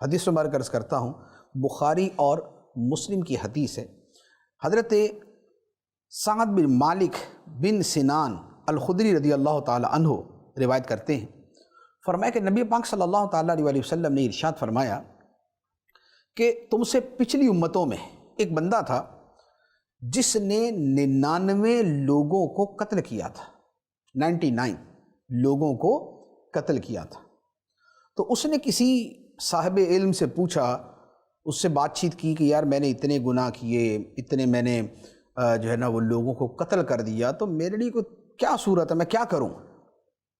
حدیث مبارک عرض کرتا ہوں، بخاری اور مسلم کی حدیث ہے۔ حضرت سعد بن مالک بن سنان الخدری رضی اللہ تعالی عنہ روایت کرتے ہیں، فرمایا کہ نبی پاک صلی اللہ تعالی علیہ وسلم نے ارشاد فرمایا کہ تم سے پچھلی امتوں میں ایک بندہ تھا جس نے 99 لوگوں کو قتل کیا تھا، 99 لوگوں کو قتل کیا تھا۔ تو اس نے کسی صاحب علم سے پوچھا، اس سے بات چیت کی کہ یار میں نے اتنے گناہ کیے، اتنے میں نے جو ہے نا وہ لوگوں کو قتل کر دیا، تو میرے لیے کوئی کیا صورت ہے، میں کیا کروں؟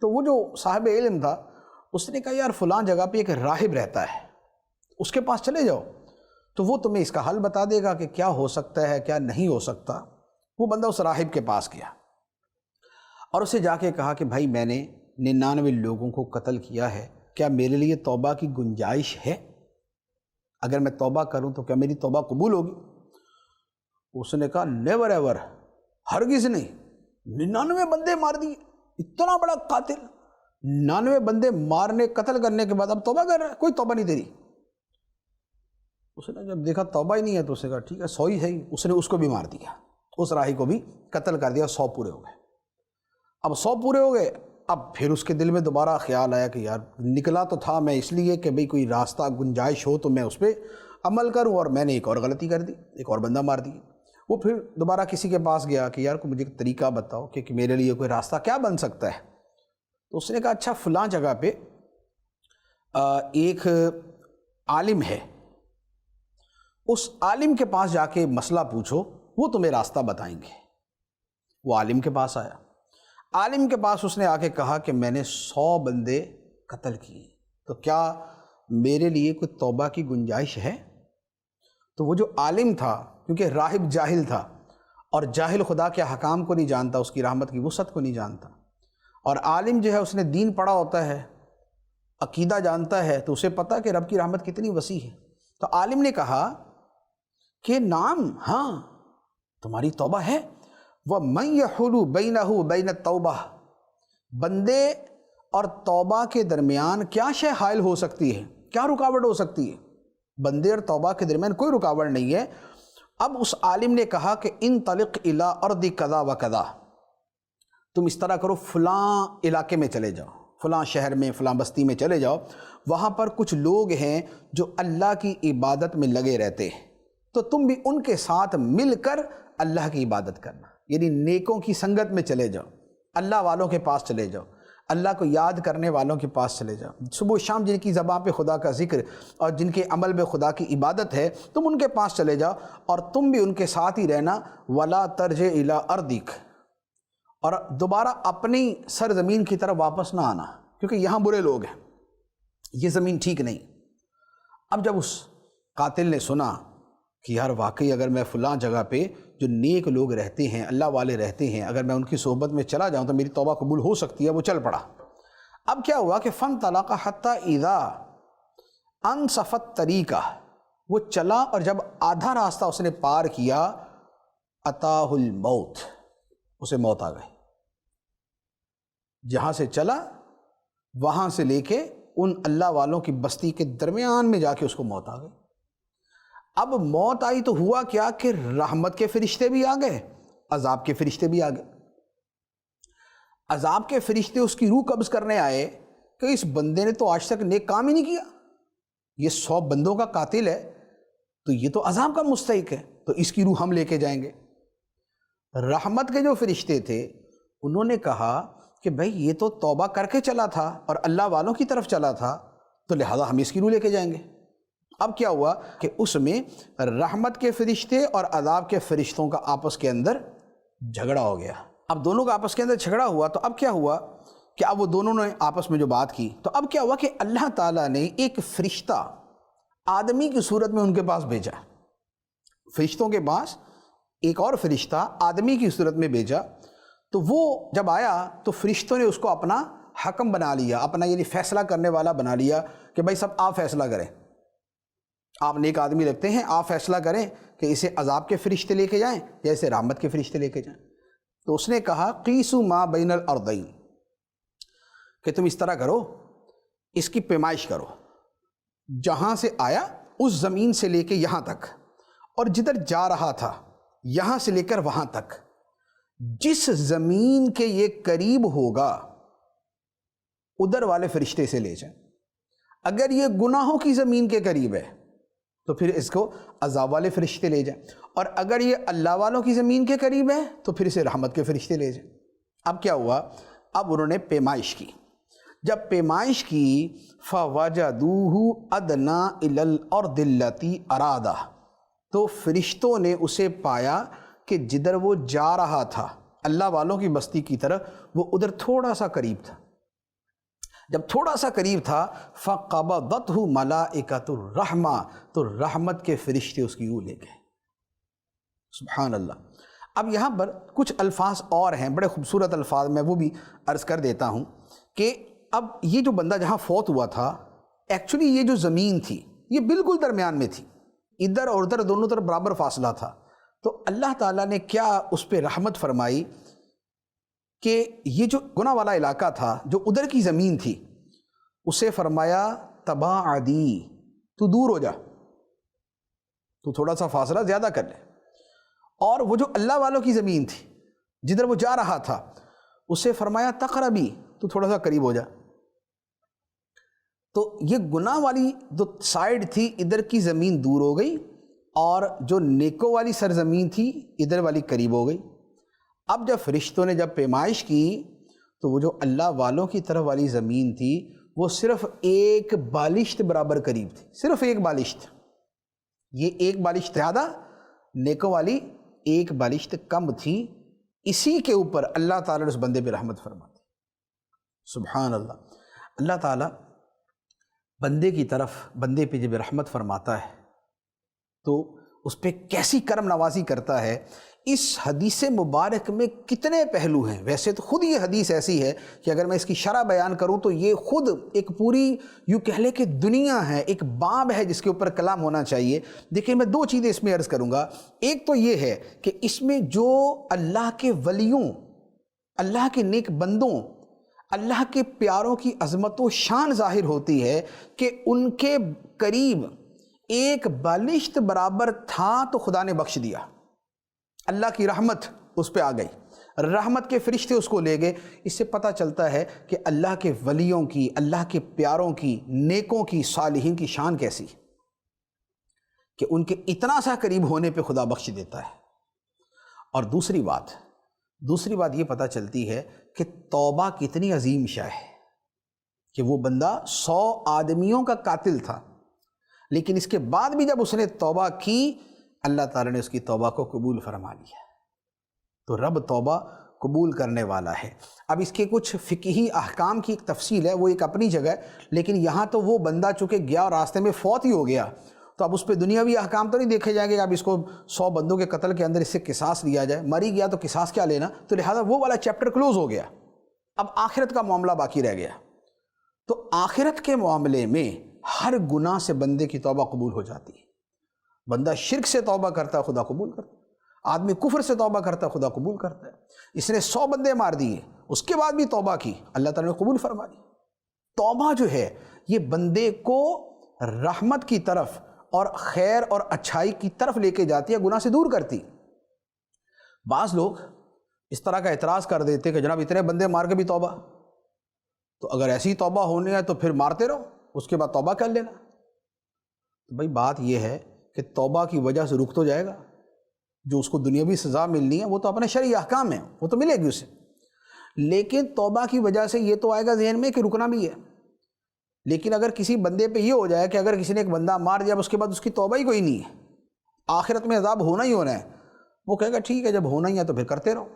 تو وہ جو صاحب علم تھا اس نے کہا یار فلاں جگہ پہ ایک راہب رہتا ہے، اس کے پاس چلے جاؤ، تو وہ تمہیں اس کا حل بتا دے گا کہ کیا ہو سکتا ہے کیا نہیں ہو سکتا۔ وہ بندہ اس راہب کے پاس گیا اور اسے جا کے کہا کہ بھائی میں نے 99 لوگوں کو قتل کیا ہے، کیا میرے لیے توبہ کی گنجائش ہے؟ اگر میں توبہ کروں تو کیا میری توبہ قبول ہوگی؟ اس نے کہا نیور ایور، ہرگز نہیں، 99 بندے مار دیے، اتنا بڑا قاتل، 99 بندے مارنے قتل کرنے کے بعد اب توبہ کر رہا ہے، کوئی توبہ نہیں تیری۔ اس نے جب دیکھا توبہ ہی نہیں ہے تو اس نے کہا ٹھیک ہے 100 ہی صحیح، اس نے اس کو بھی مار دیا، اس راہی کو بھی قتل کر دیا، 100 پورے ہو گئے۔ اب 100 پورے ہو گئے، اب پھر اس کے دل میں دوبارہ خیال آیا کہ یار نکلا تو تھا میں اس لیے کہ بھئی کوئی راستہ گنجائش ہو تو میں اس پہ عمل کروں، اور میں نے ایک اور غلطی کر دی، ایک اور بندہ مار دیا۔ وہ پھر دوبارہ کسی کے پاس گیا کہ یار کو مجھے ایک طریقہ بتاؤ کہ میرے لیے کوئی راستہ کیا بن سکتا ہے۔ تو اس نے کہا اچھا فلاں جگہ پہ ایک عالم ہے، اس عالم کے پاس جا کے مسئلہ پوچھو، وہ تمہیں راستہ بتائیں گے۔ وہ عالم کے پاس آیا، عالم کے پاس اس نے آ کے کہا کہ میں نے 100 بندے قتل کیے، تو کیا میرے لیے کوئی توبہ کی گنجائش ہے؟ تو وہ جو عالم تھا، کیونکہ راہب جاہل تھا، اور جاہل خدا کے حکام کو نہیں جانتا، اس کی رحمت کی وسعت کو نہیں جانتا، اور عالم جو ہے اس نے دین پڑھا ہوتا ہے، عقیدہ جانتا ہے، تو اسے پتہ کہ رب کی رحمت کتنی وسیع ہے۔ تو عالم نے کہا کہ نعم، ہاں تمہاری توبہ ہے۔ وَمَن يَحُولُ بَيْنَهُ وَبَيْنَ التَّوْبَةِ، بندے اور توبہ کے درمیان کیا شے حائل ہو سکتی ہے، کیا رکاوٹ ہو سکتی ہے؟ بندے اور توبہ کے درمیان کوئی رکاوٹ نہیں ہے۔ اب اس عالم نے کہا کہ انطلق الی ارض کذا و کذا، تم اس طرح کرو، فلاں علاقے میں چلے جاؤ، فلاں شہر میں، فلاں بستی میں چلے جاؤ، وہاں پر کچھ لوگ ہیں جو اللہ کی عبادت میں لگے رہتے ہیں، تو تم بھی ان کے ساتھ مل کر اللہ کی عبادت کرنا، یعنی نیکوں کی سنگت میں چلے جاؤ، اللہ والوں کے پاس چلے جاؤ، اللہ کو یاد کرنے والوں کے پاس چلے جاؤ، صبح و شام جن کی زبان پہ خدا کا ذکر اور جن کے عمل میں خدا کی عبادت ہے، تم ان کے پاس چلے جاؤ، اور تم بھی ان کے ساتھ ہی رہنا، وَلَا تَرْجِعْ إِلَىٰ أَرْضِكَ، اور دوبارہ اپنی سرزمین کی طرف واپس نہ آنا، کیونکہ یہاں برے لوگ ہیں، یہ زمین ٹھیک نہیں۔ اب جب اس قاتل نے سنا کہ یار واقعی اگر میں فلاں جگہ پہ جو نیک لوگ رہتے ہیں، اللہ والے رہتے ہیں، اگر میں ان کی صحبت میں چلا جاؤں تو میری توبہ قبول ہو سکتی ہے، وہ چل پڑا۔ اب کیا ہوا کہ فَانْطَلَقَ حَتَّى إِذَا أَنْصَفَ الطَّرِيقَ، وہ چلا اور جب آدھا راستہ اس نے پار کیا، أَتَاهُ الْمَوْتِ، اسے موت آ گئی۔ جہاں سے چلا وہاں سے لے کے ان اللہ والوں کی بستی کے درمیان میں جا کے اس کو موت آ گئی۔ اب موت آئی تو ہوا کیا کہ رحمت کے فرشتے بھی آ گئے، عذاب کے فرشتے بھی آ گئے۔ عذاب کے فرشتے اس کی روح قبض کرنے آئے کہ اس بندے نے تو آج تک نیک کام ہی نہیں کیا، یہ 100 بندوں کا قاتل ہے، تو یہ تو عذاب کا مستحق ہے، تو اس کی روح ہم لے کے جائیں گے۔ رحمت کے جو فرشتے تھے انہوں نے کہا کہ بھئی یہ تو توبہ کر کے چلا تھا اور اللہ والوں کی طرف چلا تھا، تو لہذا ہم اس کی روح لے کے جائیں گے۔ اب کیا ہوا کہ اس میں رحمت کے فرشتے اور عذاب کے فرشتوں کا آپس کے اندر جھگڑا ہو گیا۔ اب دونوں کا آپس کے اندر جھگڑا ہوا تو اب کیا ہوا کہ اب وہ دونوں نے آپس میں جو بات کی، تو اب کیا ہوا کہ اللہ تعالیٰ نے ایک فرشتہ آدمی کی صورت میں ان کے پاس بھیجا، فرشتوں کے پاس ایک اور فرشتہ آدمی کی صورت میں بھیجا۔ تو وہ جب آیا تو فرشتوں نے اس کو اپنا حکم بنا لیا، اپنا یعنی فیصلہ کرنے والا بنا لیا کہ بھائی سب آپ فیصلہ کریں، آپ نیک آدمی رکھتے ہیں، آپ فیصلہ کریں کہ اسے عذاب کے فرشتے لے کے جائیں یا اسے رحمت کے فرشتے لے کے جائیں۔ تو اس نے کہا قیسوا ما بین الارضین، کہ تم اس طرح کرو، اس کی پیمائش کرو، جہاں سے آیا اس زمین سے لے کے یہاں تک، اور جدھر جا رہا تھا یہاں سے لے کر وہاں تک، جس زمین کے یہ قریب ہوگا ادھر والے فرشتے سے لے جائیں۔ اگر یہ گناہوں کی زمین کے قریب ہے تو پھر اس کو عذاب والے فرشتے لے جائیں، اور اگر یہ اللہ والوں کی زمین کے قریب ہے تو پھر اسے رحمت کے فرشتے لے جائیں۔ اب کیا ہوا؟ اب انہوں نے پیمائش کی۔ جب پیمائش کی فَوَجَدُوهُ أَدْنَىٰ إِلَى الْأَرْضِ الَّتِي أَرَادَهَا، تو فرشتوں نے اسے پایا کہ جدھر وہ جا رہا تھا اللہ والوں کی بستی کی طرف، وہ ادھر تھوڑا سا قریب تھا۔ جب تھوڑا سا قریب تھا فَقَبَضَتْهُ مَلَائِكَةُ الرَّحْمَةِ، تو رحمت کے فرشتے اس کی لے گئے۔ سبحان اللہ۔ اب یہاں پر کچھ الفاظ اور ہیں، بڑے خوبصورت الفاظ، میں وہ بھی عرض کر دیتا ہوں کہ اب یہ جو بندہ جہاں فوت ہوا تھا، ایکچولی یہ جو زمین تھی یہ بالکل درمیان میں تھی، ادھر اور ادھر دونوں طرف برابر فاصلہ تھا۔ تو اللہ تعالیٰ نے کیا اس پہ رحمت فرمائی کہ یہ جو گناہ والا علاقہ تھا، جو ادھر کی زمین تھی، اسے فرمایا تباعدی، تو دور ہو جا، تو تھوڑا سا فاصلہ زیادہ کر لے۔ اور وہ جو اللہ والوں کی زمین تھی جدھر وہ جا رہا تھا، اسے فرمایا تقربی، تو تھوڑا سا قریب ہو جا۔ تو یہ گناہ والی جو سائیڈ تھی ادھر کی زمین دور ہو گئی، اور جو نیکوں والی سرزمین تھی ادھر والی قریب ہو گئی۔ اب جب فرشتوں نے جب پیمائش کی تو وہ جو اللہ والوں کی طرف والی زمین تھی وہ صرف ایک بالشت برابر قریب تھی، صرف ایک بالشت۔ یہ ایک بالشت زیادہ، نیکوں والی ایک بالشت کم تھی۔ اسی کے اوپر اللہ تعالیٰ نے اس بندے پہ رحمت فرما دی۔ سبحان اللہ۔ اللہ تعالیٰ بندے کی طرف، بندے پہ جب رحمت فرماتا ہے تو اس پہ کیسی کرم نوازی کرتا ہے۔ اس حدیث مبارک میں کتنے پہلو ہیں۔ ویسے تو خود یہ حدیث ایسی ہے کہ اگر میں اس کی شرح بیان کروں تو یہ خود ایک پوری یوں کہہ لے کہ دنیا ہے، ایک باب ہے جس کے اوپر کلام ہونا چاہیے۔ دیکھیں میں دو چیزیں اس میں عرض کروں گا۔ ایک تو یہ ہے کہ اس میں جو اللہ کے ولیوں، اللہ کے نیک بندوں، اللہ کے پیاروں کی عظمت و شان ظاہر ہوتی ہے کہ ان کے قریب ایک بالشت برابر تھا تو خدا نے بخش دیا، اللہ کی رحمت اس پہ آ گئی، رحمت کے فرشتے اس کو لے گئے۔ اس سے پتہ چلتا ہے کہ اللہ کے ولیوں کی، اللہ کے پیاروں کی، نیکوں کی، صالحین کی شان کیسی کہ ان کے اتنا سا قریب ہونے پہ خدا بخش دیتا ہے۔ اور دوسری بات یہ پتہ چلتی ہے کہ توبہ کتنی عظیم شے ہے، کہ وہ بندہ 100 آدمیوں کا قاتل تھا، لیکن اس کے بعد بھی جب اس نے توبہ کی اللہ تعالیٰ نے اس کی توبہ کو قبول فرما لیا۔ تو رب توبہ قبول کرنے والا ہے۔ اب اس کے کچھ فقہی احکام کی ایک تفصیل ہے، وہ ایک اپنی جگہ ہے، لیکن یہاں تو وہ بندہ چونکہ گیا اور راستے میں فوت ہی ہو گیا، تو اب اس پہ دنیاوی احکام تو نہیں دیکھے جائیں گے کہ اب اس کو 100 بندوں کے قتل کے اندر اس سے قصاص لیا جائے، مر ہی گیا تو قصاص کیا لینا، تو لہذا وہ والا چیپٹر کلوز ہو گیا۔ اب آخرت کا معاملہ باقی رہ گیا۔ تو آخرت کے معاملے میں ہر گناہ سے بندے کی توبہ قبول ہو جاتی ہے۔ بندہ شرک سے توبہ کرتا ہے خدا قبول کرتا ہے، آدمی کفر سے توبہ کرتا ہے خدا قبول کرتا ہے۔ اس نے 100 بندے مار دیے، اس کے بعد بھی توبہ کی، اللہ تعالیٰ نے قبول فرما لی۔ توبہ جو ہے یہ بندے کو رحمت کی طرف اور خیر اور اچھائی کی طرف لے کے جاتی ہے، گناہ سے دور کرتی۔ بعض لوگ اس طرح کا اعتراض کر دیتے کہ جناب اتنے بندے مار کے بھی توبہ، تو اگر ایسی توبہ ہونی ہے تو پھر مارتے رہو، اس کے بعد توبہ کر لینا۔ تو بھائی بات یہ ہے کہ توبہ کی وجہ سے رک تو جائے گا، جو اس کو دنیاوی سزا ملنی ہے وہ تو اپنے شرعی احکام ہیں، وہ تو ملے گی اسے، لیکن توبہ کی وجہ سے یہ تو آئے گا ذہن میں کہ رکنا بھی ہے۔ لیکن اگر کسی بندے پہ یہ ہو جائے کہ اگر کسی نے ایک بندہ مار دیا اس کے بعد اس کی توبہ ہی کوئی نہیں ہے، آخرت میں عذاب ہونا ہی ہونا ہے، وہ کہے گا ٹھیک ہے جب ہونا ہی ہے تو پھر کرتے رہو۔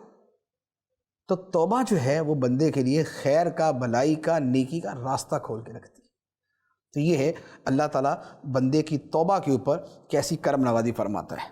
تو توبہ جو ہے وہ بندے کے لیے خیر کا، بھلائی کا، نیکی کا راستہ کھول کے رکھتی ہے۔ تو یہ ہے اللہ تعالیٰ بندے کی توبہ کے اوپر کیسی کرم نوازی فرماتا ہے۔